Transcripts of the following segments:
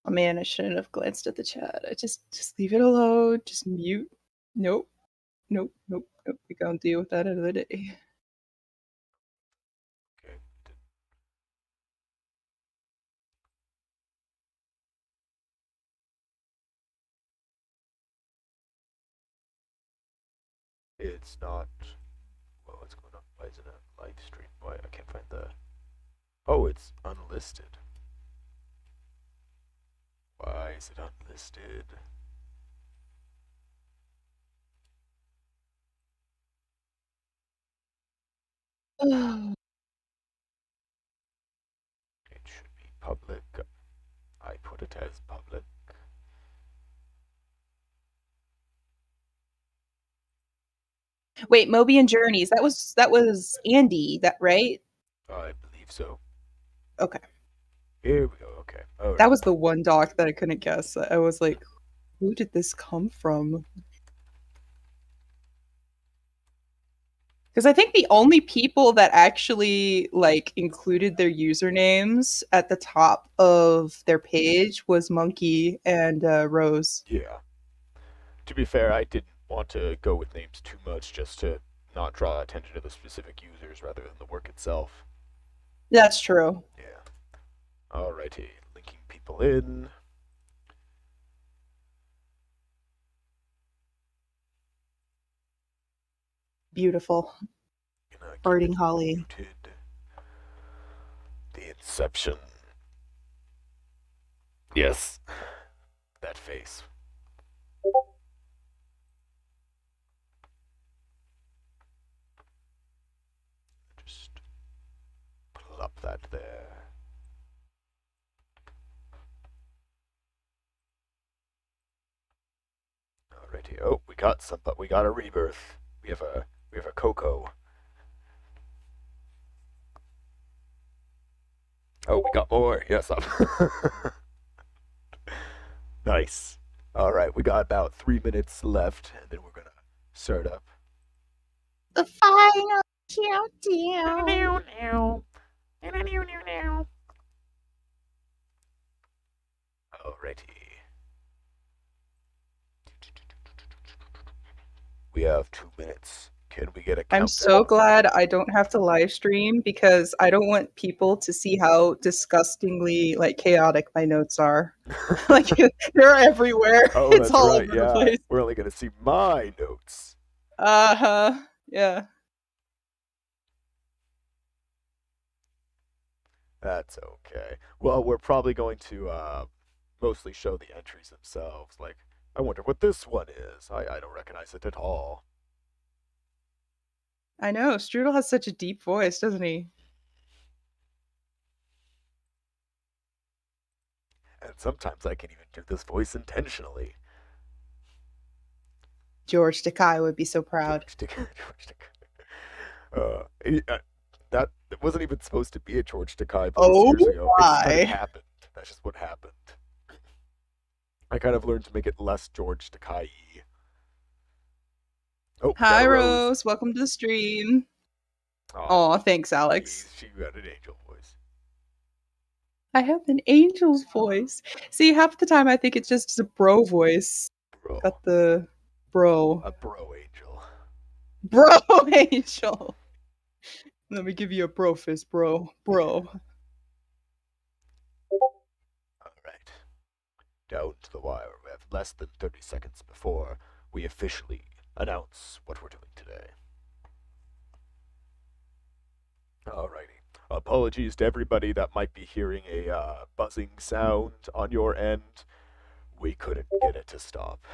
Oh man, I shouldn't have glanced at the chat. I just leave it alone. Just mute. Nope. Nope. Nope. Nope. We gonna deal with that another day. Okay. It's not. Well, what's going on? Why isn't it live stream? Why I can't find the. Oh, it's unlisted. Why is it unlisted? It should be public. I put it as public. Wait, Moby and Journeys. That was Andy, that right? I believe so. Okay. Here we go. Okay. All right. That was the one doc that I couldn't guess. I was like, who did this come from? Because I think the only people that actually like included their usernames at the top of their page was Monkey and Rose. Yeah. To be fair, I didn't want to go with names too much just to not draw attention to the specific users rather than the work itself. That's true. Yeah. Alrighty. Linking people in. Beautiful. Farting Holly. Muted. The Inception. Yes. That face. Just plop that there. Alrighty. Oh, we got some, but we got a rebirth. We have a Coco. Oh, we got more. Yes, nice. All right, we got about 3 minutes left, and then we're gonna start up. The final countdown. Alrighty. We have 2 minutes. Can we get a countdown? I'm so glad I don't have to live stream because I don't want people to see how disgustingly like chaotic my notes are. Like they're everywhere. Oh, it's that's all right. over Yeah, the place. we're only gonna see my notes. Yeah. That's okay. Well, we're probably going to mostly show the entries themselves. Like, I wonder what this one is. I don't recognize it at all. I know. Strudel has such a deep voice, doesn't he? And sometimes I can even do this voice intentionally. George Takei would be so proud. That wasn't even supposed to be a George Takei voice Oh years ago. It just kind my. of happened. That's just what happened. I kind of learned to make it less George Takei. Oh, Hi, Rose. Welcome to the stream. Oh, thanks, Alex. She got an angel voice. I have an angel's voice. See, half the time I think it's just a bro voice. Bro. Got the bro. A bro angel. Bro angel. Let me give you a bro fist, bro. Bro. Alright. Down to the wire. We have less than 30 seconds before we officially announce what we're doing today. Alrighty. Apologies to everybody that might be hearing a buzzing sound on your end. We couldn't get it to stop.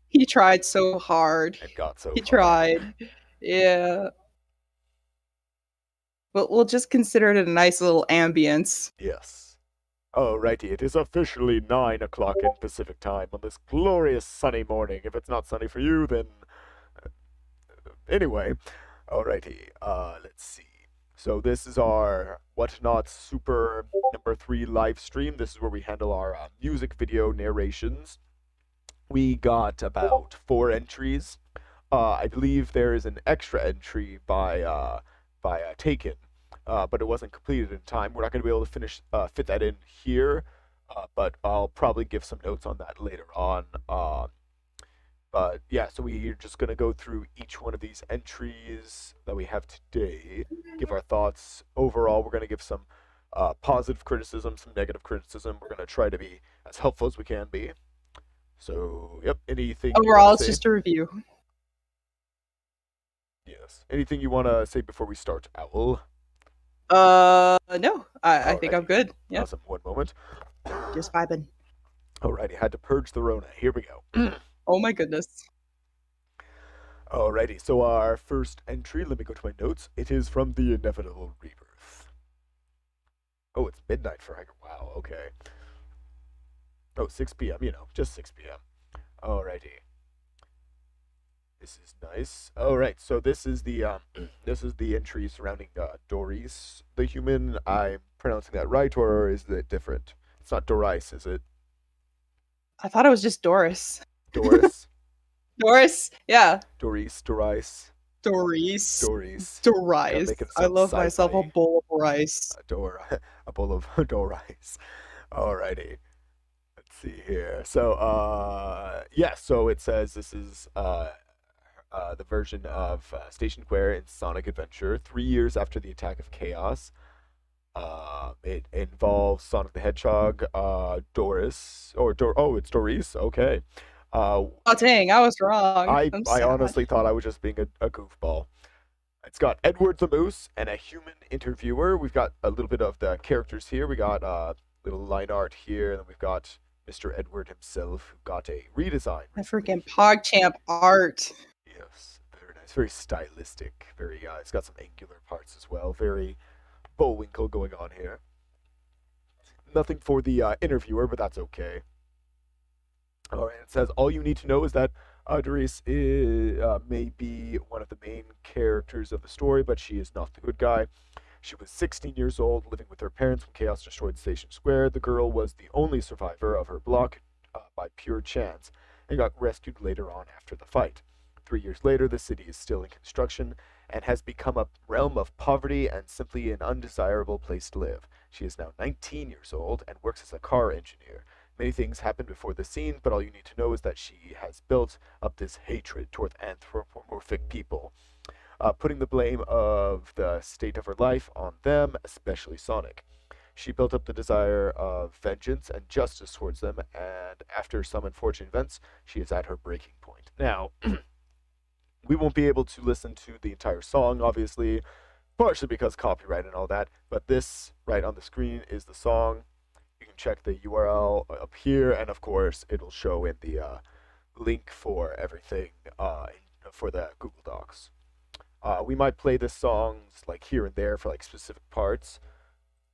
He tried so hard. It got so He far. tried. Yeah. But we'll just consider it a nice little ambience. Yes. Alrighty, it is officially 9 o'clock in Pacific time on this glorious sunny morning. If it's not sunny for you, then... Anyway. Alrighty, let's see. So this is our Whatnot Super number 3 live stream. This is where we handle our music video narrations. We got about 4 entries. I believe there is an extra entry by Taken, but it wasn't completed in time. We're not going to be able to fit that in here. But I'll probably give some notes on that later on. But yeah, so we're just gonna go through each one of these entries that we have today, give our thoughts. Overall, we're gonna give some positive criticism, some negative criticism. We're gonna try to be as helpful as we can be. So, yep. Anything you want to Overall, it's say? just a review. Yes. Anything you want to say before we start, Owl? No, I think I'm Alrighty. good. Yeah, Awesome. One moment. just vibing. Alrighty. Had to purge the Rona. Here we go. Oh my goodness. Alrighty. So our first entry. Let me go to my notes. It is from the Inevitable Rebirth. Oh, it's midnight for Hiker. Wow. Okay. Oh, 6 p.m. You know, just 6 p.m. Alrighty. This is nice. All right, so this is the this is the entry surrounding Doris, the human. I'm pronouncing that right, or is it different? It's not Doris, is it? I thought it was just Doris. Doris, Doris, yeah. Doris, Doris, Doris. Doris. Gotta Doris. make it I sound love myself a sci-fi. bowl of rice. Dor, a bowl of Doris. Alrighty. Let's see here. So, yeah. So it says this is the version of Station Square in Sonic Adventure, 3 years after the attack of Chaos. It involves Sonic the Hedgehog, Doris, oh, it's Doris. Okay. Uh, Oh dang, I was wrong. I'm I sad. honestly thought I was just being a goofball. It's got Edward the Moose and a human interviewer. We've got a little bit of the characters here. We got little line art here, and then we've got Mr. Edward himself, who got a redesign I recently. freaking PogChamp art. Yes, very nice, very stylistic. Very, it's got some angular parts as well. Very Bullwinkle going on here. Nothing for the interviewer, but that's okay. All right, it says all you need to know is that Doris is, may be one of the main characters of the story, but she is not the good guy. She was 16 years old, living with her parents when Chaos destroyed Station Square. The girl was the only survivor of her block by pure chance and got rescued later on after the fight. 3 years later, the city is still in construction and has become a realm of poverty and simply an undesirable place to live. She is now 19 years old and works as a car engineer. Many things happen before the scene, but all you need to know is that she has built up this hatred toward anthropomorphic people, putting the blame of the state of her life on them, especially Sonic. She built up the desire of vengeance and justice towards them, and after some unfortunate events, she is at her breaking point. Now, we won't be able to listen to the entire song, obviously, partially because copyright and all that, but this right on the screen is the song. You can check the URL up here, and of course, it'll show in the link for everything for the Google Docs. We might play the songs like here and there for like specific parts.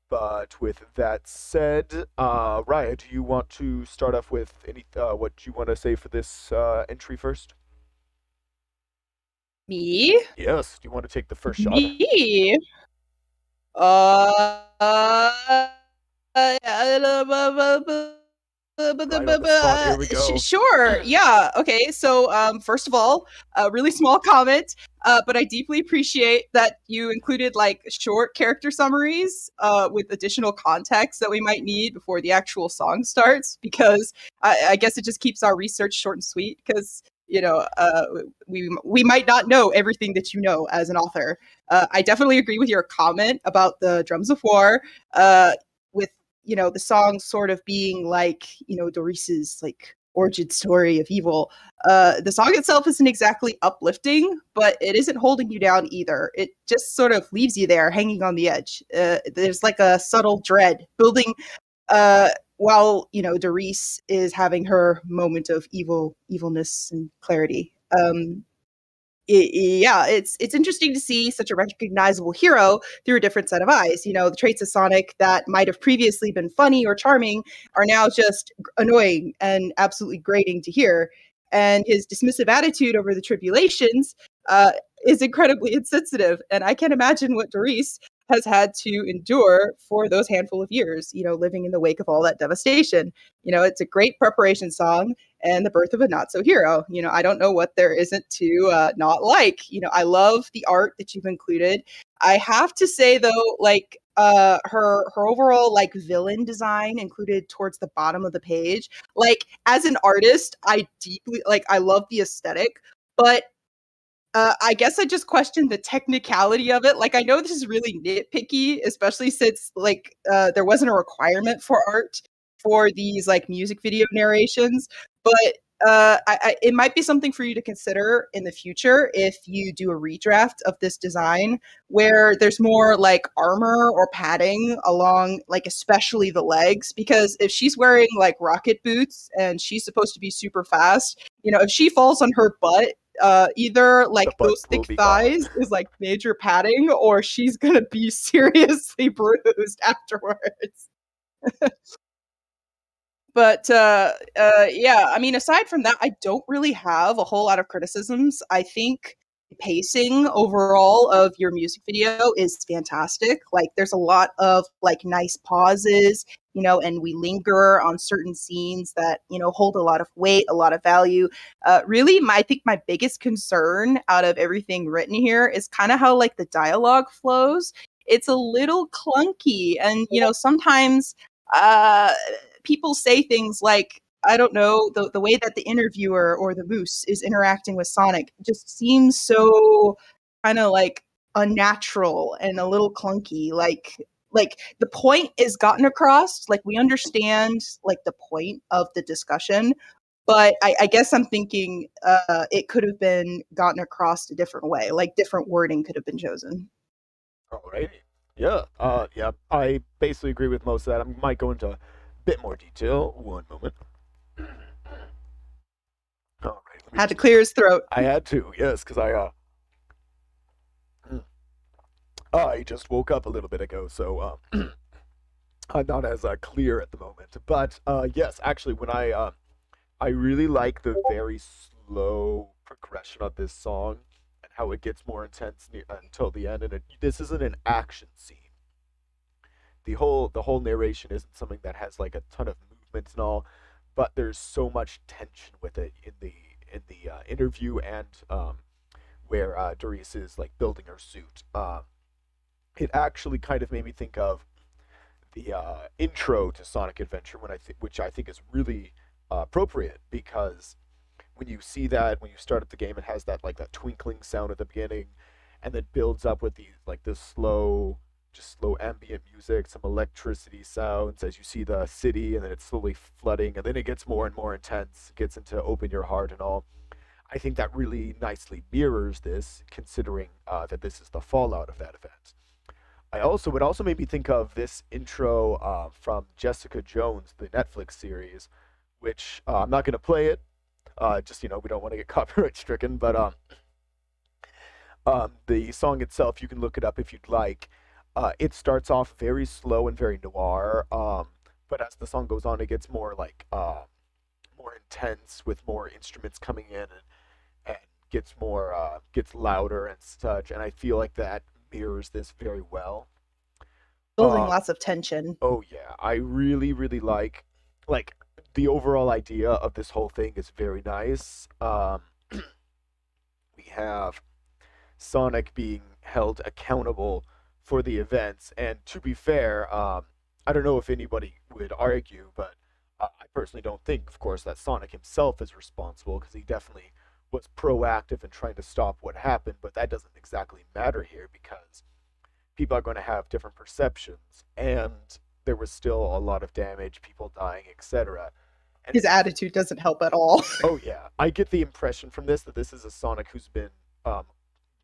But with that said, Raya, do you want to start off with any what you want to say for this entry first? Me? Yes. Do you want to take the first shot? Me? Uh, Right on the spot. Here we go. Sure. Yeah. Okay. So, first of all, a really small comment, but I deeply appreciate that you included like short character summaries with additional context that we might need before the actual song starts, because I guess it just keeps our research short and sweet. Because we might not know everything that you know as an author. I definitely agree with your comment about the Drums of War. With the song sort of being like Doris's like origin story of evil. The song itself isn't exactly uplifting, but it isn't holding you down either. It just sort of leaves you there hanging on the edge. There's like a subtle dread building while Doris is having her moment of evilness and clarity. Yeah, it's interesting to see such a recognizable hero through a different set of eyes. The traits of Sonic that might have previously been funny or charming are now just annoying and absolutely grating to hear. And his dismissive attitude over the tribulations is incredibly insensitive. And I can't imagine what Doris has had to endure for those handful of years, living in the wake of all that devastation. It's a great preparation song and the birth of a not so hero. I don't know what there isn't to not like. I love the art that you've included. I have to say though, like her overall like villain design included towards the bottom of the page. Like as an artist, I deeply like I love the aesthetic, but I guess I just questioned the technicality of it. Like, I know this is really nitpicky, especially since like there wasn't a requirement for art for these like music video narrations. But it might be something for you to consider in the future if you do a redraft of this design, where there's more like armor or padding along, like especially the legs. Because if she's wearing like rocket boots and she's supposed to be super fast, you know, if she falls on her butt, either The like butt those will thick be gone. thighs is like major padding, or she's gonna be seriously bruised afterwards. But yeah, I mean, aside from that, I don't really have a whole lot of criticisms. I think the pacing overall of your music video is fantastic. Like, there's a lot of like nice pauses, you know, and we linger on certain scenes that you know hold a lot of weight, a lot of value. Really, I think my biggest concern out of everything written here is kind of how like the dialogue flows. It's a little clunky, and you know sometimes uh people say things like, I don't know, the way that the interviewer or the moose is interacting with Sonic just seems so kind of like unnatural and a little clunky. Like the point is gotten across. Like we understand like the point of the discussion, but I guess I'm thinking it could have been gotten across a different way. Like different wording could have been chosen. Alrighty. Yeah. Yeah. I basically agree with most of that. I might go into a bit more detail. One moment. All right. Let me Had to just. clear his throat. I had to. Yes, because I just woke up a little bit ago, so I'm not as clear at the moment. But yes, actually, when I really like the very slow progression of this song and how it gets more intense until the end. And this isn't an action scene. The whole narration isn't something that has like a ton of movements and all, but there's so much tension with it in the interview and where Doris is like building her suit. It actually kind of made me think of the intro to Sonic Adventure which I think is really appropriate because when you see that when you start up the game, it has that like that twinkling sound at the beginning, and then builds up with these like this slow ambient music, some electricity sounds as you see the city, and then it's slowly flooding, and then it gets more and more intense, gets into Open Your Heart and all. I think that really nicely mirrors this, considering that this is the fallout of that event. I also would also made me think of this intro from Jessica Jones, the Netflix series, which I'm not going to play it. Just we don't want to get copyright stricken, but the song itself, you can look it up if you'd like. It starts off very slow and very noir, but as the song goes on, it gets more like more intense with more instruments coming in and gets louder and such. And I feel like that mirrors this very well. Building Um, lots of tension. oh yeah, I really really like the overall idea of this whole thing is very nice. We have Sonic being held accountable for the events. And to be fair, I don't know if anybody would argue, but I personally don't think, of course, that Sonic himself is responsible because he definitely was proactive in trying to stop what happened. But that doesn't exactly matter here because people are going to have different perceptions, and there was still a lot of damage, people dying, etc. And His attitude doesn't help at all. oh yeah, I get the impression from this that this is a Sonic who's been um,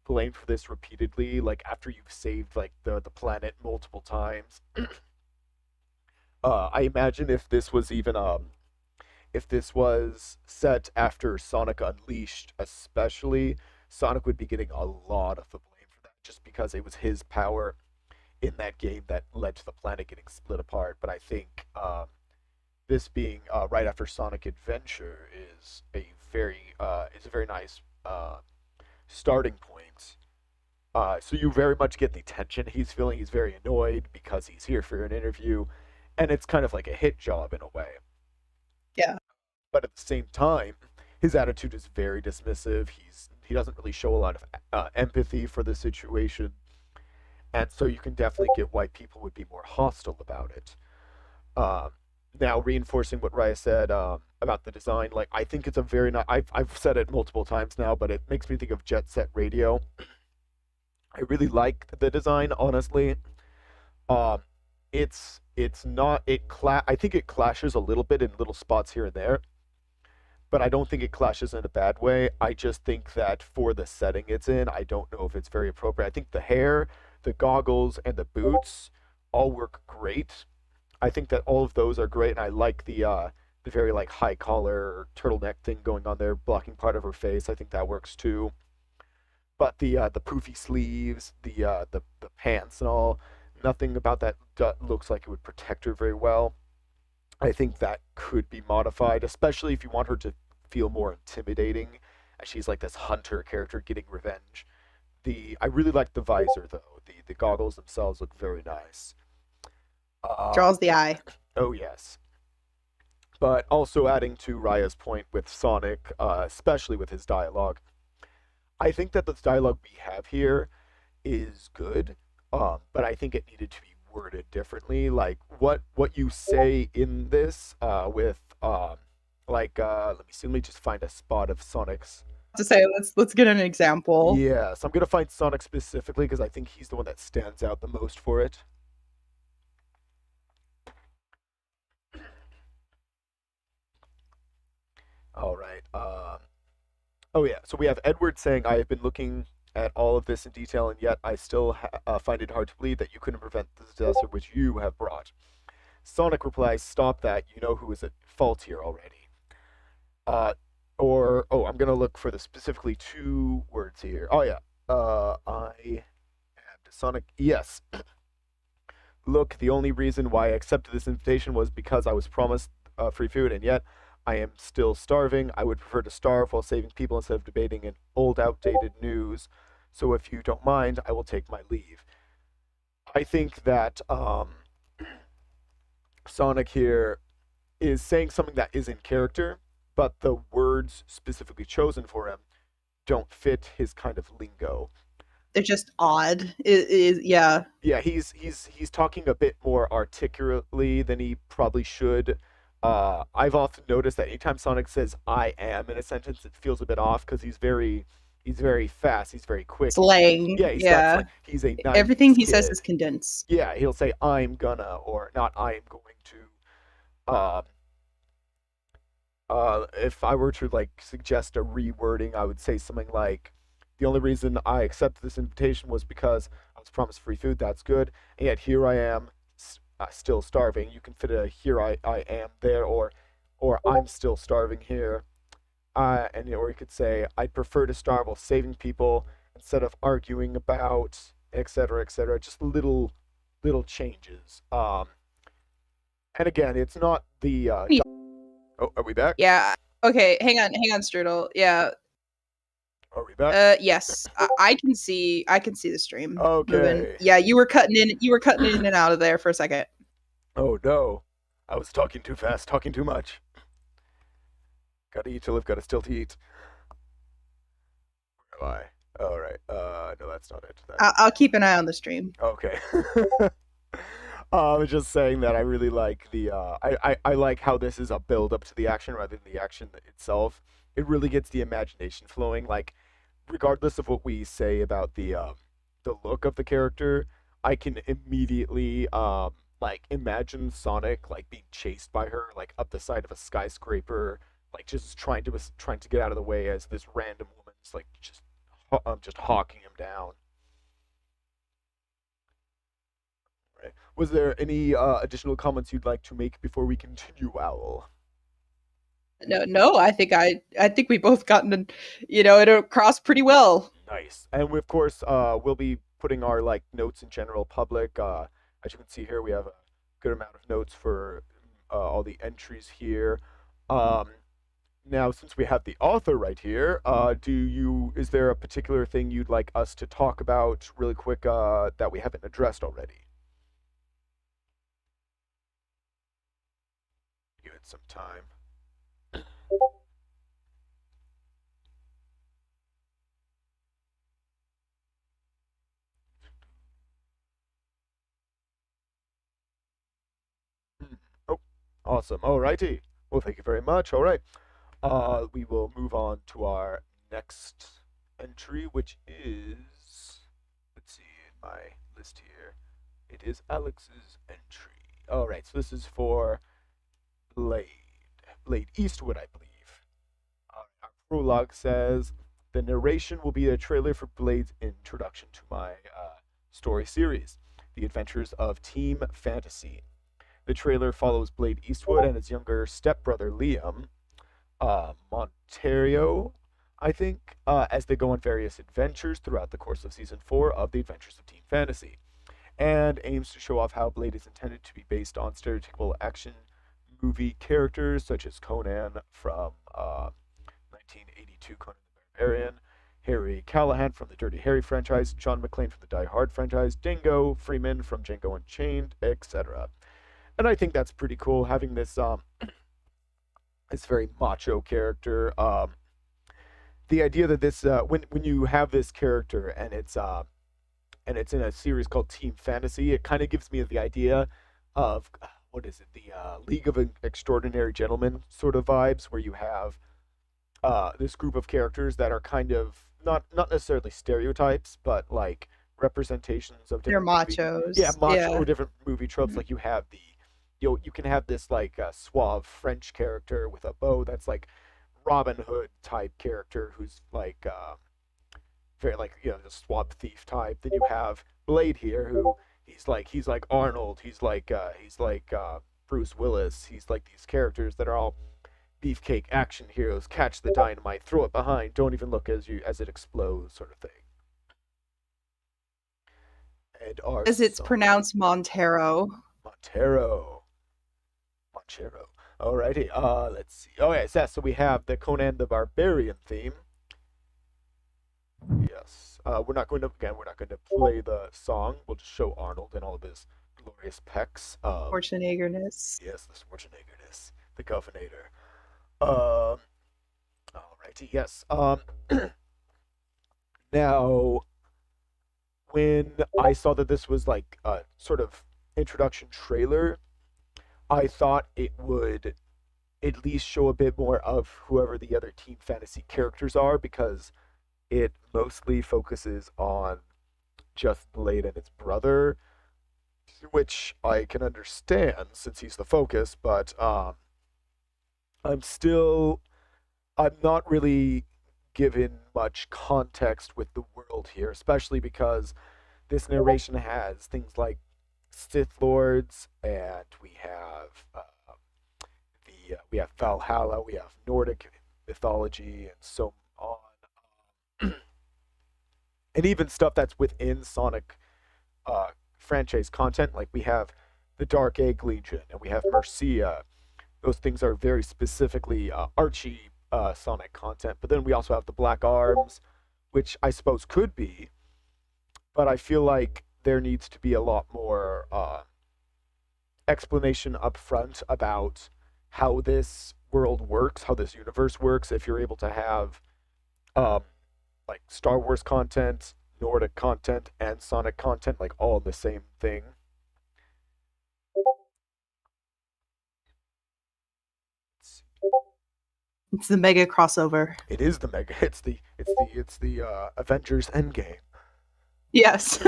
blamed for this repeatedly. Like after you've saved like the planet multiple times. I imagine if this was set after Sonic Unleashed, especially, Sonic would be getting a lot of the blame for that, just because it was his power in that game that led to the planet getting split apart. But I think this being right after Sonic Adventure is a very nice starting point. So you very much get the tension he's feeling. He's very annoyed because he's here for an interview, and it's kind of like a hit job in a way. Yeah. But at the same time, his attitude is very dismissive. He doesn't really show a lot of empathy for the situation, and so you can definitely get why people would be more hostile about it. Um, Now, reinforcing what Raya said about the design, like I think it's a very nice. I've said it multiple times now, but it makes me think of Jet Set Radio. I really like the design, honestly. Um, it's not I think it clashes a little bit in little spots here and there, but I don't think it clashes in a bad way. I just think that for the setting it's in, I don't know if it's very appropriate. I think the hair, the goggles, and the boots all work great. I think that all of those are great, and I like the very like high collar turtleneck thing going on there, blocking part of her face. I think that works too. But the poofy sleeves, the pants and all, nothing about that looks like it would protect her very well. I think that could be modified, especially if you want her to feel more intimidating, as she's like this hunter character getting revenge. The I really like the visor though. The goggles themselves look very nice. Um, Draws the eye. oh yes, but also adding to Raya's point with Sonic, especially with his dialogue, I think that the dialogue we have here is good, but I think it needed to be worded differently. Like what you say in this with let me see, let me just find a spot of Sonic's. To say, let's get an example. Yes, I'm gonna find Sonic specifically because I think he's the one that stands out the most for it. All right. Oh yeah. So we have Edward saying, "I have been looking at all of this in detail, and yet I still find it hard to believe that you couldn't prevent the disaster which you have brought." Sonic replies, "Stop that. You know who is at fault here already." Uh, I'm gonna look for the specifically two words here. Oh yeah. I am Sonic. Yes. Look, the only reason why I accepted this invitation was because I was promised free food, and yet I am still starving. I would prefer to starve while saving people instead of debating in old, outdated news. So if you don't mind, I will take my leave. I think that Sonic here is saying something that is in character, but the words specifically chosen for him don't fit his kind of lingo. They're just odd. It is, yeah. Yeah, he's talking a bit more articulately than he probably should. I've often noticed that anytime Sonic says "I am" in a sentence, it feels a bit off because he's very fast, he's very quick. Slang. Yeah, he's got Yeah. slang. He's a Everything '90s he says is kid. condensed. Yeah, he'll say "I'm gonna" or not "I am going to." If I were to like suggest a rewording, I would say something like, "The only reason I accepted this invitation was because I was promised free food. That's good, and yet here I am, still starving." You can fit a "here I am" there, or "I'm still starving here," or you could say, "I'd prefer to starve while saving people instead of arguing about," etc., etc. Just little changes. And again, it's not the. Oh, are we back? Yeah. Okay, hang on, Strudel. Yeah. Are we back? Yes. I can see the stream moving. Okay. Yeah, you were cutting in and out of there for a second. Oh no. I was talking too fast, talking too much. Gotta eat to live, gotta still to eat. Where am I? Alright. No, that's not it. I'll keep an eye on the stream. Okay. I was just saying that I really like I like how this is a build up to the action rather than the action itself. It really gets the imagination flowing. Like, regardless of what we say about the look of the character, I can immediately like imagine Sonic like being chased by her like up the side of a skyscraper, like trying to get out of the way as this random woman's like just hawking him down. Right. Was there any additional comments you'd like to make before we continue, Owl? No, no, I think we both gotten, it across pretty well. Nice. And we, of course, we'll be putting our like notes in general public. As you can see here, we have a good amount of notes for all the entries here. Um, Now, since we have the author right here, is there a particular thing you'd like us to talk about really quick that we haven't addressed already? Give it some time. Awesome. Alrighty. Well, thank you very much. All right. We will move on to our next entry, which is, let's see, in my list here. It is Alex's entry. All right. So this is for Blade. Blade Eastwood, I believe. Our prologue says the narration will be a trailer for Blade's introduction to my story series, The Adventures of Team Fantasy. The trailer follows Blade Eastwood and his younger stepbrother Liam, Montario, I think, as they go on various adventures throughout the course of season 4 of The Adventures of Team Fantasy, and aims to show off how Blade is intended to be based on stereotypical action movie characters such as Conan from 1982, Conan the Barbarian, Harry Callahan from the Dirty Harry franchise, John McClane from the Die Hard franchise, Dingo Freeman from Django Unchained, etc. And I think that's pretty cool having this very macho character. The idea that this when you have this character and it's in a series called Team Fantasy, it kind of gives me the idea of what is it, the League of Extraordinary Gentlemen sort of vibes, where you have this group of characters that are kind of not necessarily stereotypes, but like representations of They're different movie, yeah, machos. macho Yeah. or different movie tropes. Like you have the you can have this like suave French character with a bow that's like Robin Hood type character who's like very like the swab thief type. Then you have Blade here, who he's like Arnold. He's like Bruce Willis. He's like these characters that are all beefcake action heroes. Catch the dynamite, throw it behind, don't even look as it explodes, sort of thing. And our As it's song, pronounced Montero. Montero. Montero. Alrighty. Let's see. Oh yeah, so we have the Conan the Barbarian theme. Yes. We're not going to play the song. We'll just show Arnold and all of his glorious pecs. Schwarzeneggerness. Yes, the Schwarzeneggerness, the Governator. Um, Alrighty. Yes. Now, when I saw that this was like a sort of introduction trailer, I thought it would at least show a bit more of whoever the other Team Fantasy characters are, because it mostly focuses on just Blade and his brother, which I can understand since he's the focus, but I'm still I'm not really given much context with the world here, especially because this narration has things like Sith Lords, and we have Valhalla, we have Nordic mythology, and so on, and even stuff that's within Sonic franchise content. Like we have the Dark Egg Legion, and we have Mercia. Those things are very specifically Archie Sonic content. But then we also have the Black Arms, which I suppose could be, but I feel like there needs to be a lot more explanation up front about how this world works, how this universe works. If you're able to have um, like Star Wars content, Nordic content, and Sonic content, like all in the same thing. It's the mega crossover. It is the mega. It's the Avengers Endgame. Yes.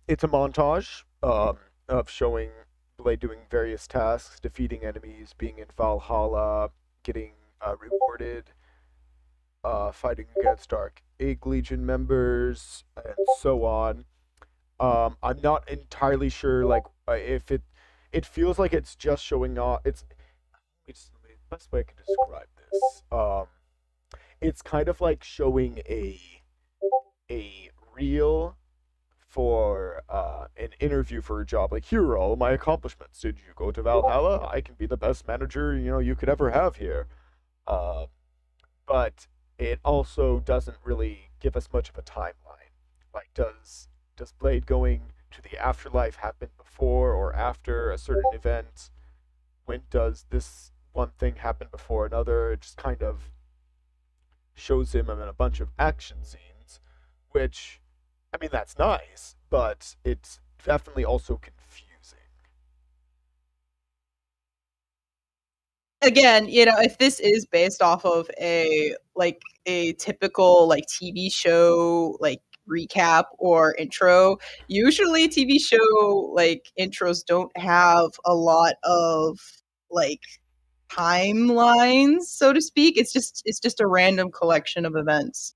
It's a montage of showing Blade doing various tasks, defeating enemies, being in Valhalla, getting rewarded, fighting against Dark Egg Legion members, and so on. I'm not entirely sure, like, if it feels like it's just showing off. It's the best way I can describe this. It's kind of like showing a reel for an interview for a job. Like, here are all my accomplishments. Did you go to Valhalla? I can be the best manager you could ever have here. Uh, but it also doesn't really give us much of a timeline. Like, does Blade going to the afterlife happen before or after a certain event? When does this one thing happen before another? It just kind of shows him in a bunch of action scenes, which, I mean, that's nice, but it's definitely also confusing. again, if this is based off of a typical like TV show like recap or intro, usually TV show like intros don't have a lot of like timelines, so to speak. It's just a random collection of events.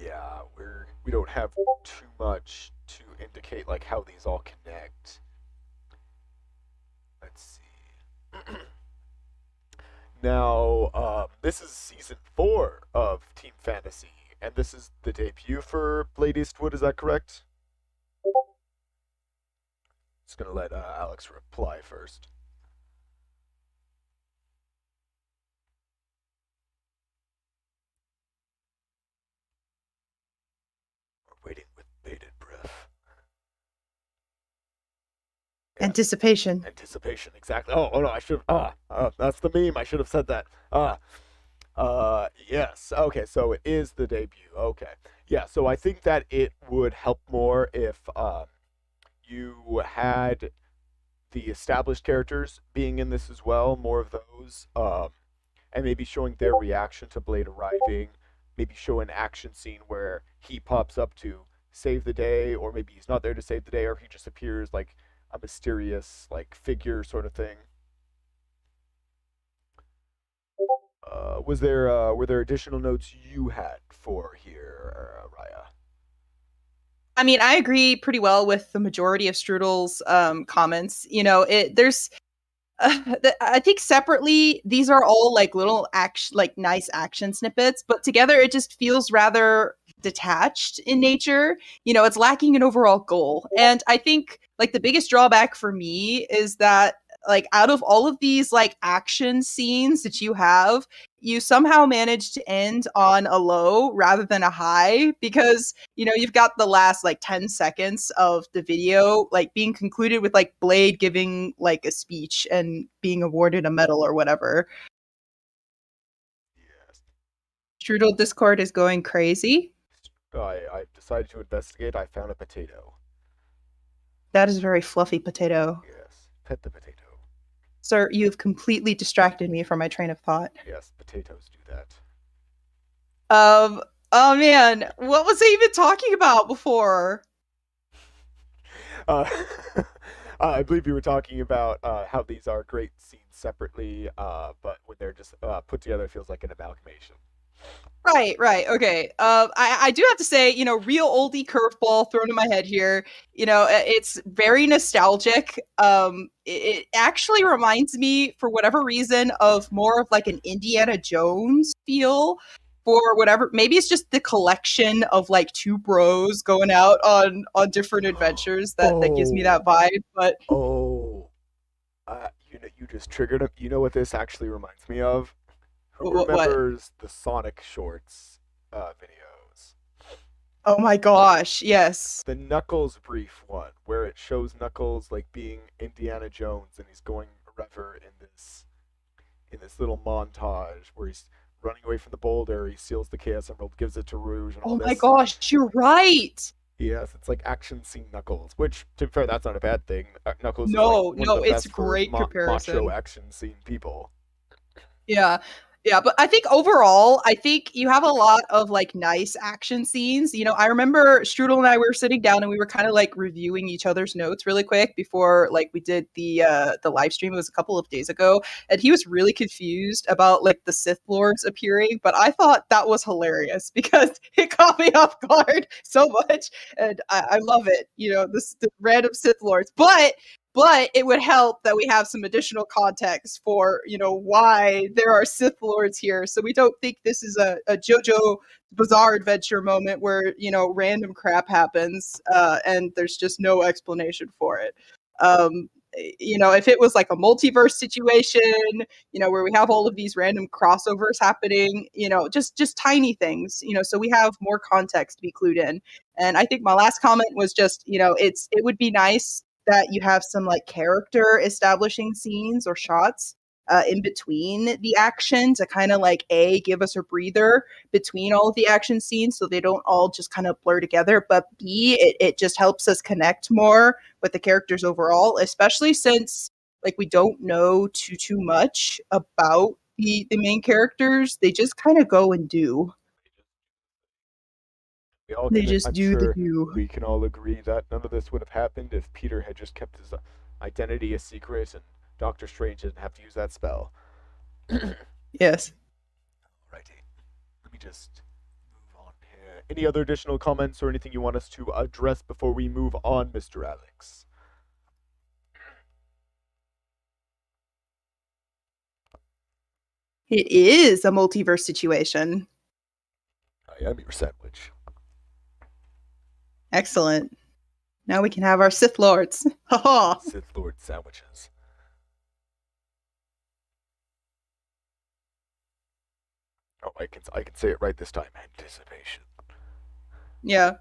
Yeah, we don't have too much to indicate like how these all connect. Let's see. Now, this is season 4 of Team Fantasy, and this is the debut for Blade Eastwood. Is that correct? Just gonna let Alex reply first. We're waiting with bated breath. Yes. Anticipation. Anticipation, exactly. Oh no, I should have. That's the meme. I should have said that. Yes. Okay, so it is the debut. Okay. Yeah, so I think that it would help more if you had the established characters being in this as well, more of those, and maybe showing their reaction to Blade arriving, maybe show an action scene where he pops up to save the day, or maybe he's not there to save the day, or he just appears like a mysterious like figure sort of thing. Was there were there additional notes you had for here, Raya? I mean, I agree pretty well with the majority of Strudel's comments. There's I think separately, these are all like little action, like nice action snippets, but together it just feels rather detached in nature. It's lacking an overall goal. And I think like the biggest drawback for me is that like out of all of these like action scenes that you have, you somehow manage to end on a low rather than a high because you've got the last like 10 seconds of the video like being concluded with like Blade giving like a speech and being awarded a medal or whatever. Yes. Strudel Discord is going crazy. I decided to investigate. I found a potato. That is a very fluffy potato. Yes, pet the potato. Sir, you've completely distracted me from my train of thought. Yes, potatoes do that. Oh man, what was I even talking about before? Uh, I believe you were talking about how these are great scenes separately, but when they're just put together, it feels like an amalgamation. Right. Okay. I do have to say, real oldie curveball thrown in my head here. It's very nostalgic. It actually reminds me, for whatever reason, of more of like an Indiana Jones feel. For whatever, maybe it's just the collection of like two bros going out on different adventures that gives me Oh, that vibe. But oh, you just triggered him. You know what this actually reminds me of? Who what? remembers the Sonic Shorts videos? Oh my gosh! Yes. The Knuckles brief one, where it shows Knuckles like being Indiana Jones and he's going wherever in this little montage where he's running away from the boulder. He steals the Chaos Emerald, gives it to Rouge, and all Oh my this. gosh! You're right. Yes, it's like action scene Knuckles, which to be fair, that's not a bad thing. Knuckles is like No, one of no, the it's best for great macho comparison. action scene people. Yeah. Yeah, but I think overall, I think you have a lot of like nice action scenes. I remember Strudel and I were sitting down and we were kind of like reviewing each other's notes really quick before like we did the live stream. It was a couple of days ago, and he was really confused about like the Sith Lords appearing, but I thought that was hilarious because it caught me off guard so much, and I love it. The random Sith Lords, but it would help that we have some additional context for why there are Sith Lords here, so we don't think this is a JoJo Bizarre Adventure moment where random crap happens and there's just no explanation for it. If it was like a multiverse situation, where we have all of these random crossovers happening, just tiny things, so we have more context to be clued in. And I think my last comment was just, it would be nice that you have some like character establishing scenes or shots in between the action to kind of like give us a breather between all of the action scenes so they don't all just kind of blur together, but b it just helps us connect more with the characters overall, especially since like we don't know too much about the main characters. They just kind of go and do. We all They can, just I'm do the sure do. we can all agree that none of this would have happened if Peter had just kept his identity a secret and Doctor Strange didn't have to use that spell. Alrighty. Yes. Let me just move on here. Any other additional comments or anything you want us to address before we move on, Mr. Alex? It is a multiverse situation. I am your sandwich. Excellent. Now we can have our Sith Lords. Ha ha. Sith Lord sandwiches. Oh, I can say it right this time. Anticipation. Yeah.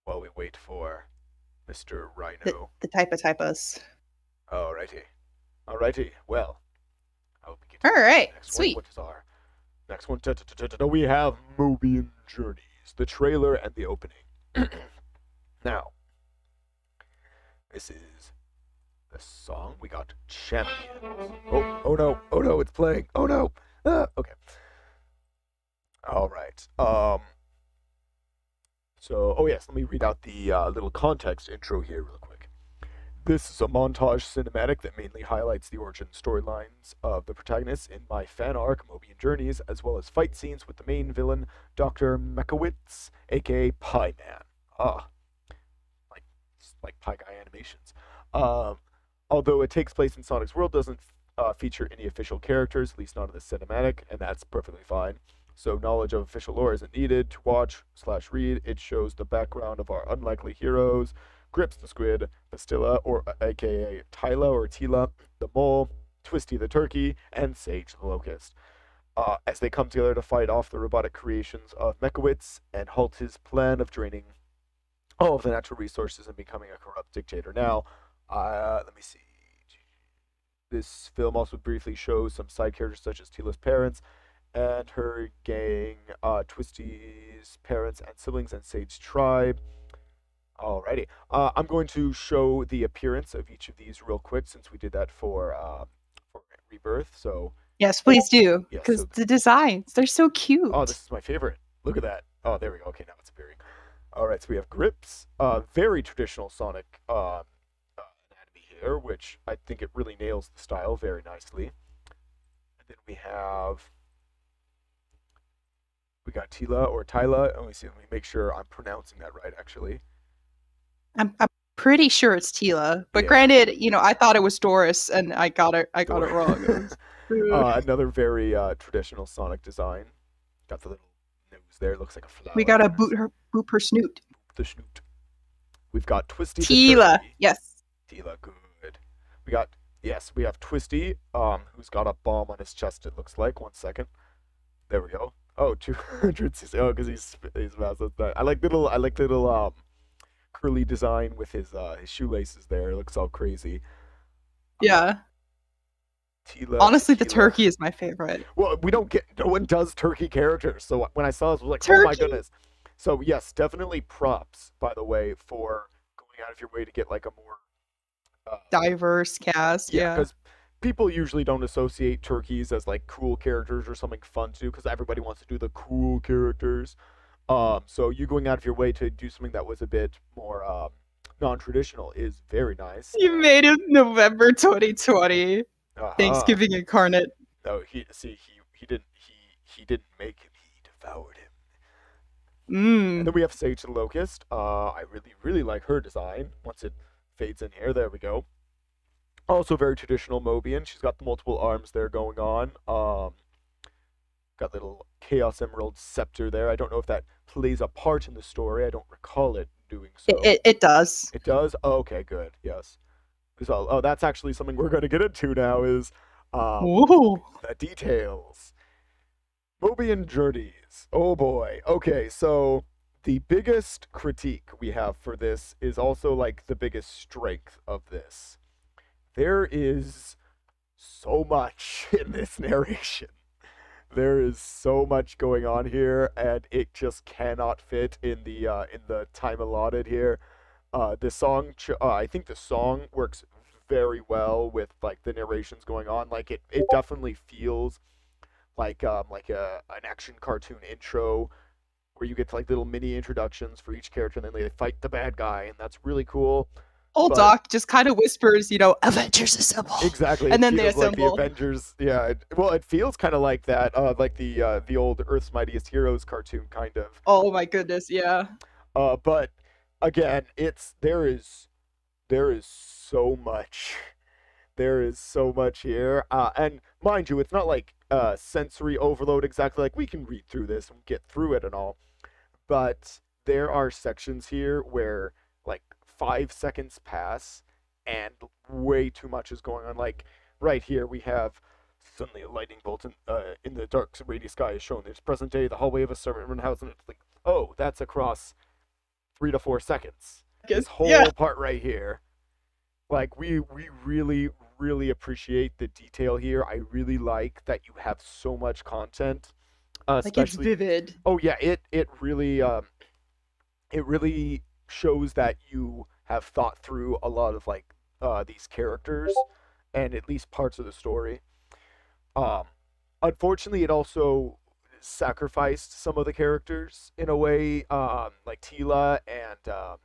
While we wait for Mr. The, Rhino. the typos. Alrighty. Well, I will begin All the right. next one. Sweet. What is our next one? We have Mobian Journeys, the trailer and the opening. Now, this is the song. We got Champions. Oh no, it's playing. Oh no. Okay. All right. So, oh yes, let me read out the little context intro here real quick. This is a montage cinematic that mainly highlights the origin storylines of the protagonists in my fan arc, Mobian Journeys, as well as fight scenes with the main villain, Dr. Mekowitz, aka Pie Man. Ah, like Pie Guy animations. Um, Although it takes place in Sonic's world, doesn't feature any official characters, at least not in the cinematic, and that's perfectly fine. So knowledge of official lore isn't needed to watch/read. It shows the background of our unlikely heroes, Grips the Squid, Pastilla, or aka Tyla or Tila, the Mole, Twisty the Turkey, and Sage the Locust. As they come together to fight off the robotic creations of Mekowitz and halt his plan of draining all of the natural resources and becoming a corrupt dictator. Now, let me see. This film also briefly shows some side characters such as Tila's parents and her gang, Twisty's parents and siblings, and Sage's tribe. Alrighty. I'm going to show the appearance of each of these real quick since we did that for Rebirth. So Yes, please do. yeah, Because so the designs, they're so oh, cute. this is my favorite. Look at that. Oh, there we go. Okay, now it's appearing. All right, so we have Grips, very traditional Sonic anatomy here, which I think it really nails the style very nicely. And then we got Tila or Tyla. Let me see. Let me make sure I'm pronouncing that right. Actually, I'm pretty sure it's Tila. But yeah. granted, I thought it was Doris and I got it wrong. It was Another very traditional Sonic design. Got the little nose there. Looks like a flower. we gotta boop her snoot. The snoot. We've got Twisty the Tila. Turkey. Yes. Tila, good. We have Twisty, who's got a bomb on his chest. It looks like. 1 second. There we go. Oh, 200cc. Oh, because he's mouse. I like little curly design with his shoelaces there. It looks all crazy. Yeah. Tila. Honestly, the Tila. turkey is my favorite. Well, no one does turkey characters. So when I saw this, I was like, Turkey. oh my goodness. So yes, definitely props, by the way, for going out of your way to get like a more Diverse cast. Yeah. because people usually don't associate turkeys as like cool characters or something fun to do because everybody wants to do the cool characters. So you going out of your way to do something that was a bit more non-traditional is very nice. You made it November 2020. Uh-huh. Thanksgiving incarnate. No, he didn't make him. He devoured him. And then we have Sage the Locust. I really like her design. Once it fades in here, there we go. Also very traditional Mobian. She's got the multiple arms there going on. Got little Chaos Emerald scepter there. I don't know if that plays a part in the story. I don't recall it doing so. It does. It does? Oh, okay, good. Yes. So, that's actually something we're going to get into now is Ooh. the details. Mobian Journeys. Oh boy. Okay, so the biggest critique we have for this is also like the biggest strength of this. There is so much in this narration. There is so much going on here, and it just cannot fit in the time allotted here. I think the song works very well with like the narrations going on. Like it definitely feels like a an action cartoon intro where you get to like little mini introductions for each character, and then they fight the bad guy, and that's really cool. Old But Doc just kind of whispers, Avengers assemble, exactly, it and then they feels like the assemble. Avengers. Yeah, well, it feels kind of like that, like the old Earth's Mightiest Heroes cartoon, kind of. Oh my goodness, yeah. But again, there is so much. There is so much here, and mind you, it's not like sensory overload exactly. Like we can read through this and get through it and all, but there are sections here where like 5 seconds pass and way too much is going on. Like right here, we have suddenly a lightning bolt in the dark radiant sky is shown. There's present day, the hallway of a servant house, and it's like, oh, that's across 3 to 4 seconds. This Yeah. whole part right here, like we really appreciate the detail here. I really like that you have so much content, Like it's especially. vivid. Oh yeah, it really shows that you have thought through a lot of like these characters and at least parts of the story. Um, Unfortunately, it also sacrificed some of the characters in a way, like Tila and our.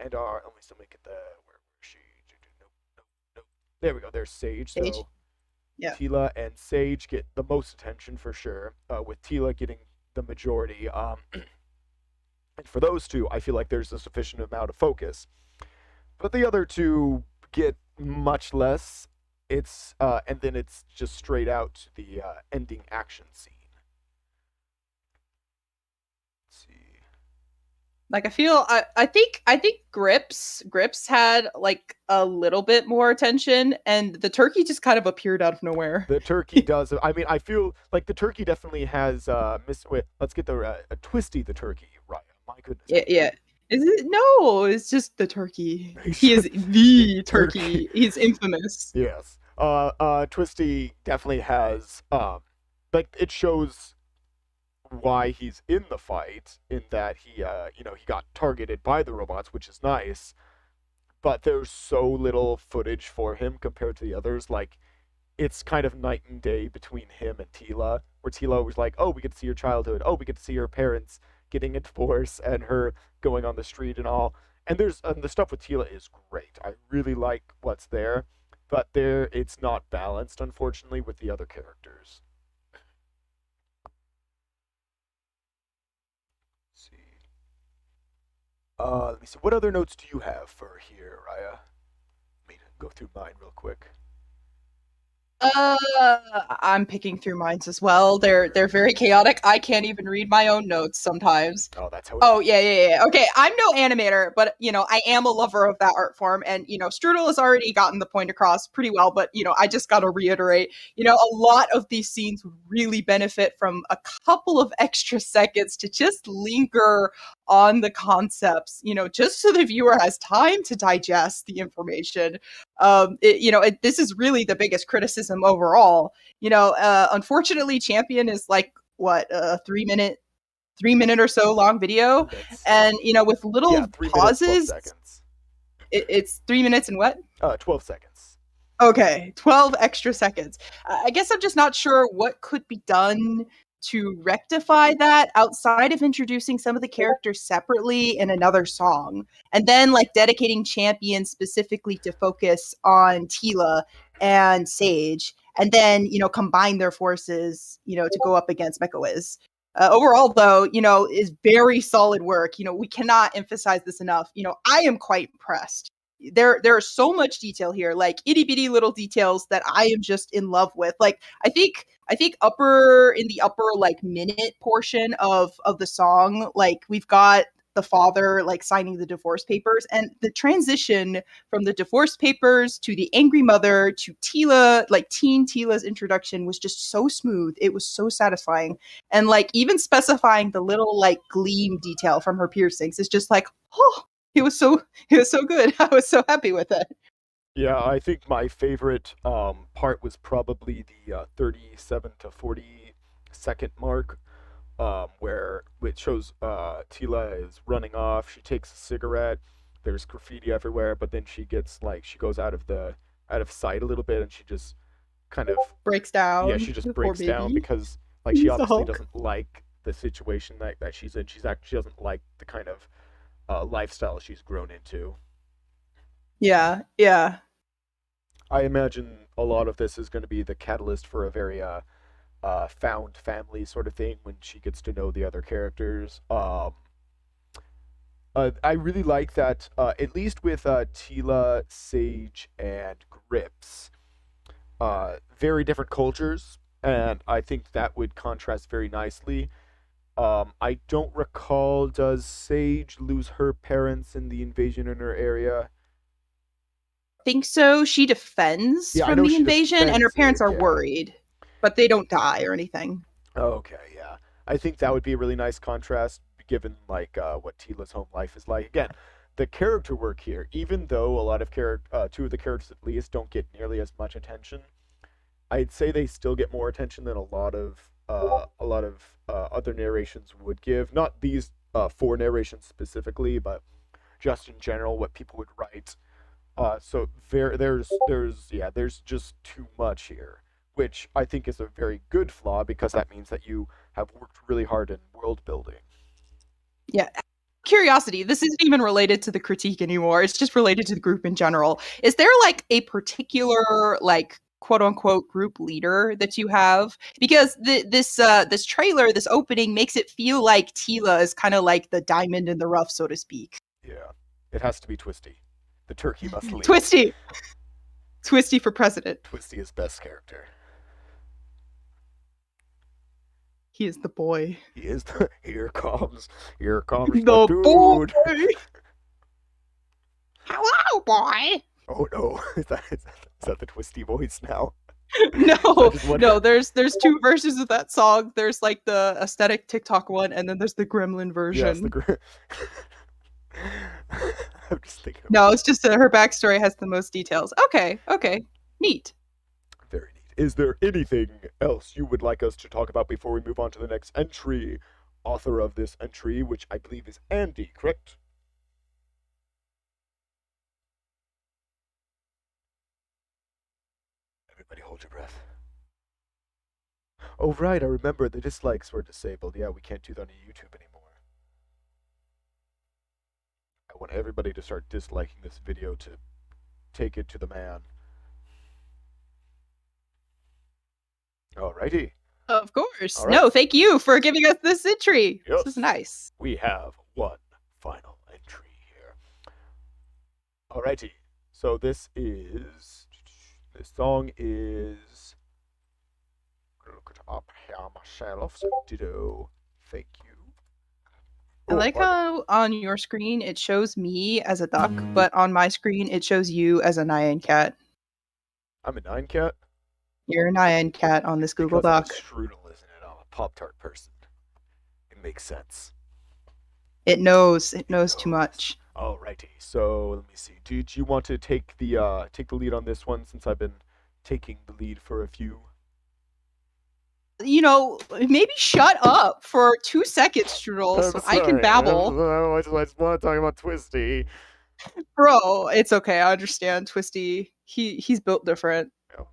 Let me still make it the where she? Nope, nope, nope. There we go. There's Sage. Stage. So Yeah. Tila and Sage get the most attention for sure, with Tila getting the majority. And for those two, I feel like there's a sufficient amount of focus. But the other two get much less. And then it's just straight out to the ending action scene. Let's see. Like I think Grips had like a little bit more attention, and the turkey just kind of appeared out of nowhere. The turkey does. I mean, I feel like the turkey definitely has. Wait, let's get the Twisty the turkey. Right. My goodness. Yeah, yeah. Is it? No, it's just the turkey. He Gracious. is the Turkey. turkey. He's infamous. Yes. Twisty definitely has. Like it shows why he's in the fight in that he got targeted by the robots, which is nice. But there's so little footage for him compared to the others. Like it's kind of night and day between him and Tila, where Tila was like, "Oh, we get to see your childhood. Oh, we get to see her parents getting a divorce and her going on the street and all." And the stuff with Tila is great. I really like what's there, but there it's not balanced, unfortunately, with the other characters. Let's see. Let me see. What other notes do you have for here, Raya? Let me go through mine real quick. Uh, I'm picking through mines as well. They're very chaotic. I can't even read my own notes sometimes. Oh, that's how it Oh is. yeah, yeah, yeah. Okay, I'm no animator, but I am a lover of that art form, and Strudel has already gotten the point across pretty well. But I just got to reiterate, a lot of these scenes would really benefit from a couple of extra seconds to just linger on the concepts, just so the viewer has time to digest the information. This is really the biggest criticism overall. Unfortunately, Champion is like what a 3 minute or so long video, That's and with yeah, little 3 minutes, 12 pauses. seconds. It's 3 minutes and what? 12 seconds. Okay, 12 extra seconds. I guess I'm just not sure what could be done to rectify that outside of introducing some of the characters separately in another song, and then like dedicating Champion specifically to focus on Tila and Sage, and then combine their forces to go up against Mecha. Overall, though, is very solid work. We cannot emphasize this enough. I am quite impressed. There's so much detail here, like itty bitty little details that I am just in love with. Like I think upper in the upper like minute portion of the song, like we've got the father like signing the divorce papers, and the transition from the divorce papers to the angry mother to Tila, like teen Tila's introduction was just so smooth. It was so satisfying. And like even specifying the little like gleam detail from her piercings is just like, oh, it was so good. I was so happy with it. Yeah, I think my favorite part was probably the 37 to 40 second mark, where it shows Tila is running off. She takes a cigarette. There's graffiti everywhere, but then she goes out of the out of sight a little bit, and she just kind of, Breaks yeah, down. she just The poor breaks down baby. because like she He's the obviously Hulk. doesn't like the situation that she's in. She doesn't like the kind of lifestyle she's grown into. Yeah, yeah. I imagine a lot of this is going to be the catalyst for a very found family sort of thing when she gets to know the other characters. I really like that, at least with Tila, Sage, and Grips. Very different cultures, and I think that would contrast very nicely. I don't recall, does Sage lose her parents in the invasion in her area? Think so. She defends Yeah, I from know the she invasion, and her defends parents it, are yeah. worried, but they don't die or anything. Okay, yeah. I think that would be a really nice contrast given like what Tila's home life is like. Again, the character work here, even though a lot of two of the characters at least don't get nearly as much attention, I'd say they still get more attention than a lot of other narrations would give. Not these four narrations specifically, but just in general, what people would write. So there's just too much here, which I think is a very good flaw because that means that you have worked really hard in world building. Yeah. Curiosity. This isn't even related to the critique anymore. It's just related to the group in general. Is there like a particular like quote unquote group leader that you have? Because this trailer, this opening makes it feel like Tila is kind of like the diamond in the rough, so to speak. Yeah, it has to be Twisty. The turkey must lead. Twisty, Twisty for president. Twisty is best character. He is the boy. He is the here comes the The boy. dude. Hello, boy. Oh no, is that the Twisty voice now? I No, just wonder. no. There's two versions of that song. There's like the aesthetic TikTok one, and then there's the Gremlin Yes, version. I'm just thinking No, about it's just her backstory has the most details. Okay, okay, neat. very neat. Is there anything else you would like us to talk about before we move on to the next entry? Author of this entry, which I believe is Andy, correct? Everybody hold your breath. Oh right, I remember the dislikes were disabled. Yeah, we can't do that on YouTube anymore. I want everybody to start disliking this video to take it to the man. Alrighty. Of course. All right. No, thank you for giving us this entry. This is Yes. nice. We have one final entry here. Alrighty. So this song is. I'm gonna look it up here myself. So ditto. Thank you. I Oh, like pardon. how on your screen it shows me as a duck, but on my screen it shows you as a Nyan cat. I'm a nine cat You're a Nyan cat on this Google because I'm a Doc. strudel, isn't it? I'm a Pop Tart person. It makes sense. It knows. It It knows too knows. much. Alrighty. So let me see. Did you want to take the lead on this one since I've been taking the lead for a few? You know, maybe shut up for 2 seconds, Strudel, I'm so I can sorry. babble. I just want to talk about Twisty. Bro, it's okay. I understand. Twisty, he's built different. Yeah.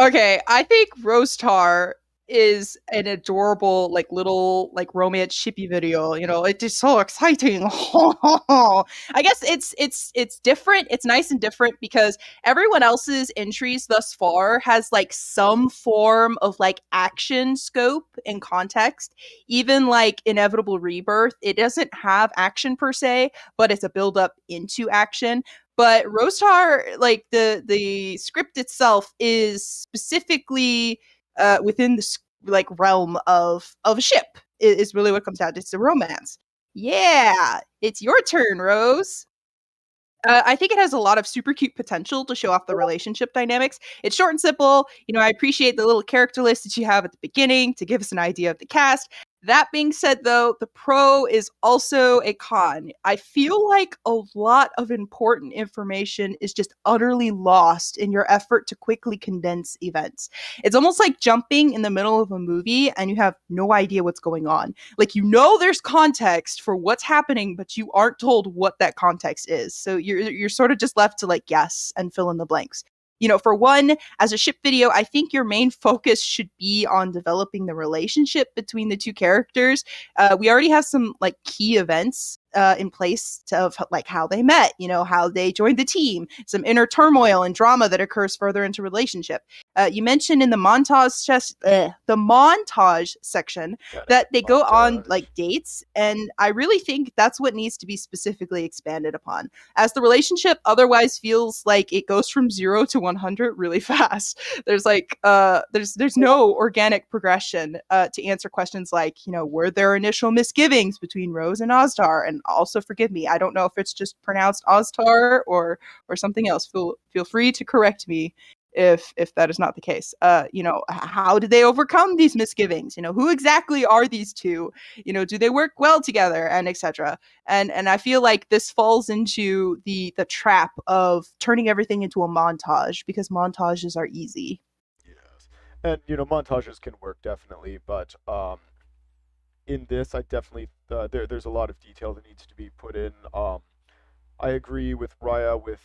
Okay, I think Rostar is an adorable, like little like romance shippy video. You know, it is so exciting. I guess it's different. It's nice and different because everyone else's entries thus far has like some form of like action scope and context. Even like Inevitable Rebirth, it doesn't have action per se, but it's a build up into action. But Rostar, like the script itself, is specifically within the like realm of a ship. Is really what it comes down to. It's a romance. Yeah, it's your turn, Rose. I think it has a lot of super cute potential to show off the relationship dynamics. It's short and simple. You know, I appreciate the little character list that you have at the beginning to give us an idea of the cast. That being said, though, the pro is also a con. I feel like a lot of important information is just utterly lost in your effort to quickly condense events. It's almost like jumping in the middle of a movie and you have no idea what's going on. Like, you know, there's context for what's happening, but you aren't told what that context is. So you're sort of just left to like guess and fill in the blanks. You know, for one, as a ship video, I think your main focus should be on developing the relationship between the two characters. We already have some like key events in place of like how they met, you know, how they joined the team, some inner turmoil and drama that occurs further into relationship. You mentioned in the the montage section Got it. that they go on Montage. like dates, and I really think that's what needs to be specifically expanded upon, as the relationship otherwise feels like it goes from 0 to 100 really fast. There's like there's no organic progression to answer questions like, you know, were there initial misgivings between Rose and Oztar? And also, forgive me, I don't know if it's just pronounced Oztar or something else. Feel free to correct me if that is not the case. You know, how did they overcome these misgivings? You know, who exactly are these two? You know, do they work well together, and etc. And I feel like this falls into the trap of turning everything into a montage, because montages are easy. Yes. And montages can work definitely, but in this, I definitely there's a lot of detail that needs to be put in. I agree with Raya with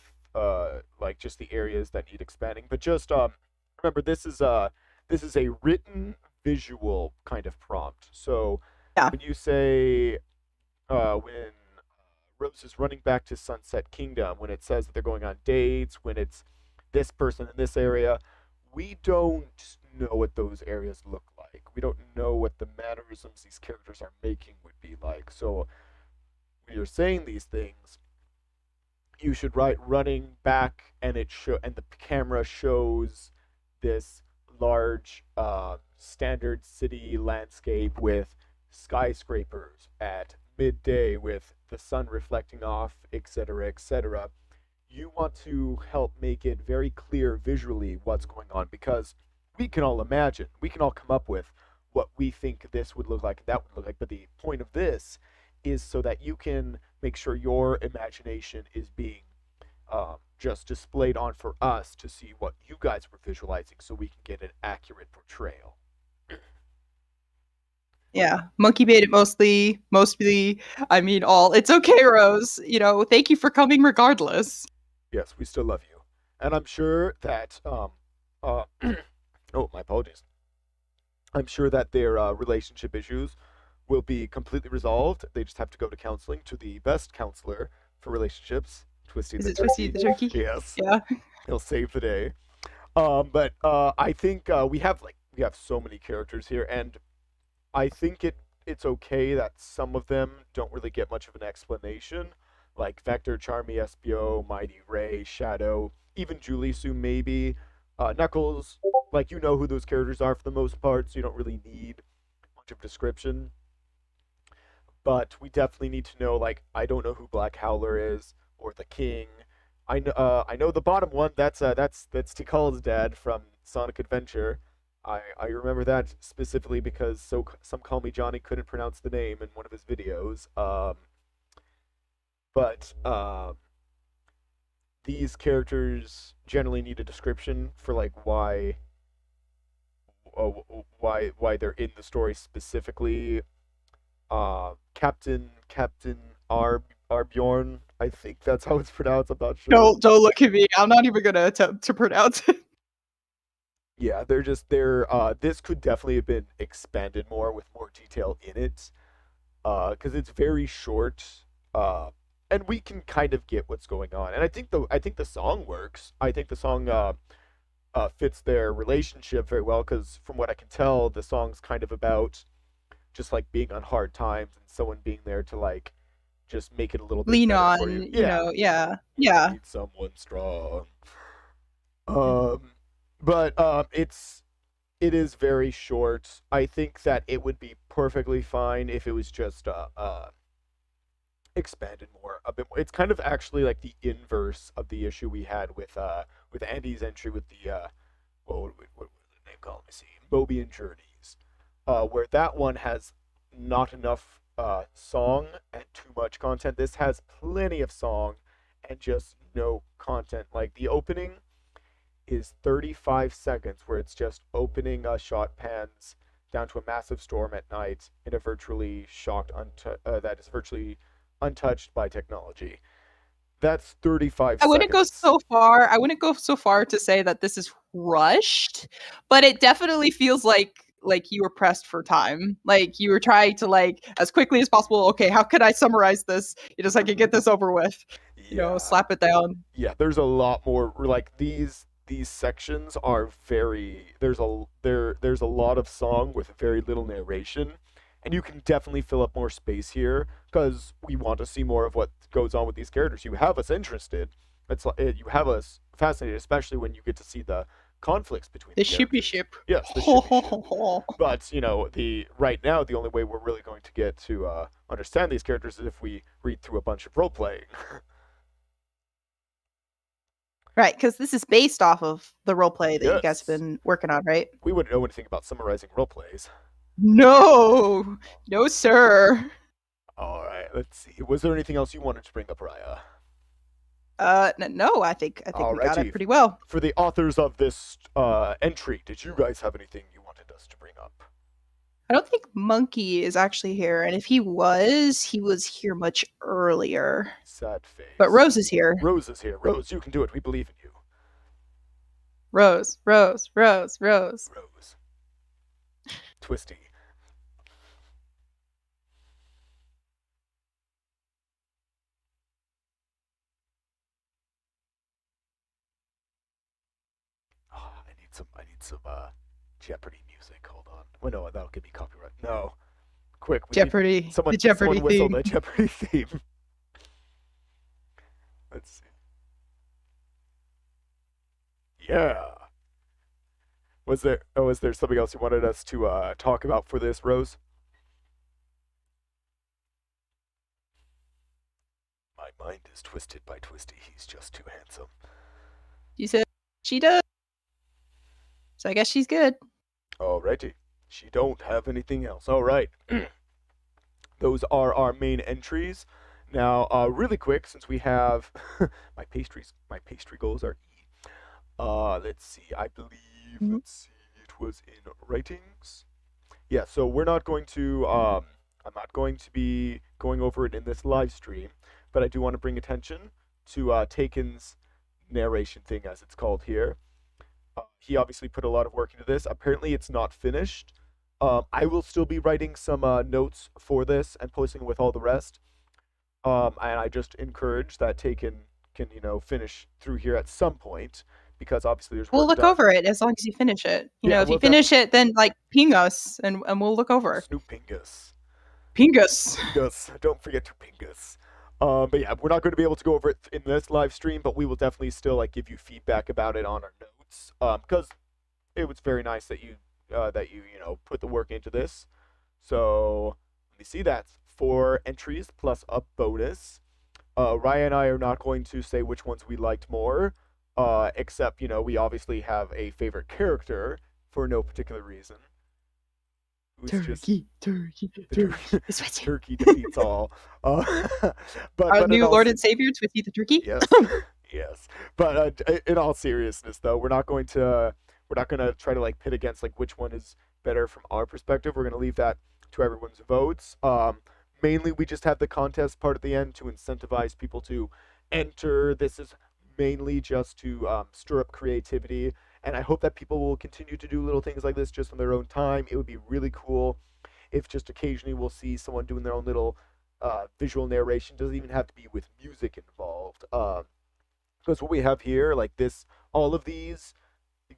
like just the areas that need expanding, but just remember this is a written visual kind of prompt. So Yeah. when you say when Rose is running back to Sunset Kingdom, when it says that they're going on dates, when it's this person in this area, we don't know what those areas look like. We don't know what the mannerisms these characters are making would be like. So when you're saying these things, you should write running back, and the camera shows this large standard city landscape with skyscrapers at midday with the sun reflecting off, etc., etc. You want to help make it very clear visually what's going on, because we can all imagine, we can all come up with what we think this would look like and that would look like. But the point of this is so that you can make sure your imagination is being just displayed on for us to see what you guys were visualizing, so we can get an accurate portrayal. Yeah, Monkey made it mostly. I mean, all. It's okay, Rose. You know, thank you for coming regardless. Yes, we still love you, and I'm sure that oh, my apologies. I'm sure that their relationship issues will be completely resolved. They just have to go to counseling to the best counselor for relationships, Twisty Is the it Twisty Turkey. the turkey? Yes, Yeah. he'll save the day. But I think we have so many characters here, and I think it's okay that some of them don't really get much of an explanation, like Vector, Charmy, SBO, Mighty Ray, Shadow, even Julisu maybe. Knuckles, like, you know who those characters are for the most part, so you don't really need much of description. But we definitely need to know, like, I don't know who Black Howler is or the King. I know the bottom one. That's Tikal's dad from Sonic Adventure. I remember that specifically because some call me Johnny couldn't pronounce the name in one of his videos. But these characters generally need a description for like uh, why they're in the story specifically. Captain Arbjorn, I think that's how it's pronounced. I'm not sure. Don't look at me. I'm not even gonna attempt to pronounce it. Yeah, they're this could definitely have been expanded more with more detail in it. Because it's very short. And we can kind of get what's going on. And I think the song works. I think the song fits their relationship very well, because from what I can tell, the song's kind of about just like being on hard times and someone being there to like just make it a little bit Lean better for on, you. you Yeah, know, yeah. we Yeah. need someone strong. Um, but it is very short. I think that it would be perfectly fine if it was just expanded more a bit more. It's kind of actually like the inverse of the issue we had with Andy's entry with the what was the name called? Let me see, Mobian Journeys, where that one has not enough song and too much content. This has plenty of song and just no content. Like the opening is 35 seconds where it's just opening shot pans down to a massive storm at night in a virtually that is virtually untouched by technology. That's 35 I wouldn't go seconds. so far. I wouldn't go so far to say that this is rushed, but it definitely feels like you were pressed for time. Like you were trying to like as quickly as possible. Okay, how could I summarize this? So I can get this over with. Yeah, Slap it down. yeah, there's a lot more like these sections are very there's a lot of song with very little narration, and you can definitely fill up more space here because we want to see more of what goes on with these characters. You have us interested. You have us fascinated, especially when you get to see the conflicts between The the shippy characters. ship. Yes, the shippy ship. But the right now the only way we're really going to get to understand these characters is if we read through a bunch of role playing. Right, because this is based off of the role play that you guys have Yes. been working on, right? We wouldn't know anything about summarizing role plays. No, no, sir. All right, let's see. Was there anything else you wanted to bring up, Raya? No, I think All we got it righty. pretty well. For the authors of this entry, did you guys have anything you wanted us to bring up? I don't think Monkey is actually here, and if he was here much earlier. Sad But face. Rose is here. Rose is here. Rose, you can do it. We believe in you. Rose, Rose, Rose, Rose. Rose. Twisty. Oh, I need some Jeopardy music. Hold on. Well, no, that'll give me copyright. No. Quick, we need Jeopardy, the someone Jeopardy whistle theme. the Jeopardy theme. Let's see. Yeah. Was there something else you wanted us to talk about for this, Rose? My mind is twisted by Twisty. He's just too handsome. She said she does. So I guess she's good. Alrighty. She don't have anything else. All right. Those are our main entries. Now, really quick, since we have my pastry goals are E. Let's see. I believe. Mhm. Let's see. It was in writings. Yeah. So we're not going to. I'm not going to be going over it in this live stream, but I do want to bring attention to Taken's narration thing, as it's called here. He obviously put a lot of work into this. Apparently, it's not finished. I will still be writing some notes for this and posting with all the rest. And I just encourage that Taken can finish through here at some point because obviously there's We'll work look done. over it as long as you finish it. Yeah, If you well, finish it, then like ping us and we'll look over. Snoop Pingus. Ping us. Pingus. Don't forget to Pingus. But yeah, we're not going to be able to go over it in this live stream, but we will definitely still give you feedback about it on our notes. Because it was very nice that you put the work into this. So let me see that 4 entries plus a bonus. Ryan and I are not going to say which ones we liked more, except we obviously have a favorite character for no particular reason. Turkey, turkey, turkey. Turkey defeats all. Our but in new all Lord and Savior, Twisty the Turkey. yes, yes. But in all seriousness, though, we're not gonna try to pit against which one is better from our perspective. We're gonna leave that to everyone's votes. Mainly, we just have the contest part at the end to incentivize people to enter. This is mainly just to stir up creativity, and I hope that people will continue to do little things like this just on their own time. It would be really cool if just occasionally we'll see someone doing their own little visual narration. Doesn't even have to be with music involved. Because what we have here, like this, all of these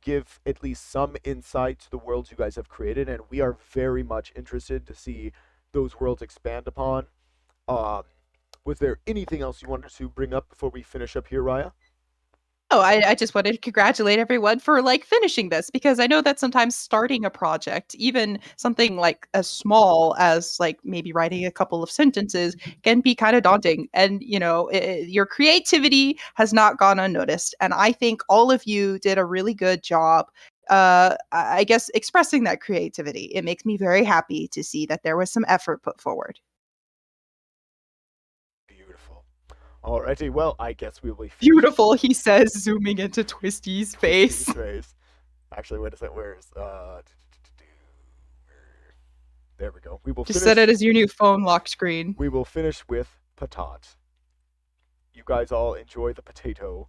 give at least some insight to the worlds you guys have created, and we are very much interested to see those worlds expand upon. Um, was there anything else you wanted to bring up before we finish up here, Raya? Oh, I just wanted to congratulate everyone for finishing this because I know that sometimes starting a project, even something like as small as maybe writing a couple of sentences, can be kind of daunting. And your creativity has not gone unnoticed. And I think all of you did a really good job I guess expressing that creativity. It makes me very happy to see that there was some effort put forward. Beautiful. Alrighty, well, I guess we will be finished. Beautiful, he says, zooming into Twisty's Twisty's face. face. Actually, wait a second. Where's there we go. We will Just set it finish. as your new phone lock screen. We will finish with patat. You guys all enjoy the potato.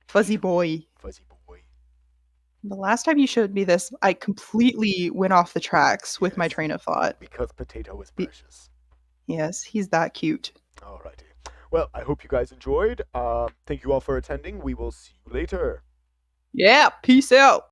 Fuzzy boy. Fuzzy boy. The last time you showed me this, I completely went off the tracks with my train of thought. Because potato is precious. Yes, he's that cute. Alrighty. Well, I hope you guys enjoyed. Thank you all for attending. We will see you later. Yeah, peace out.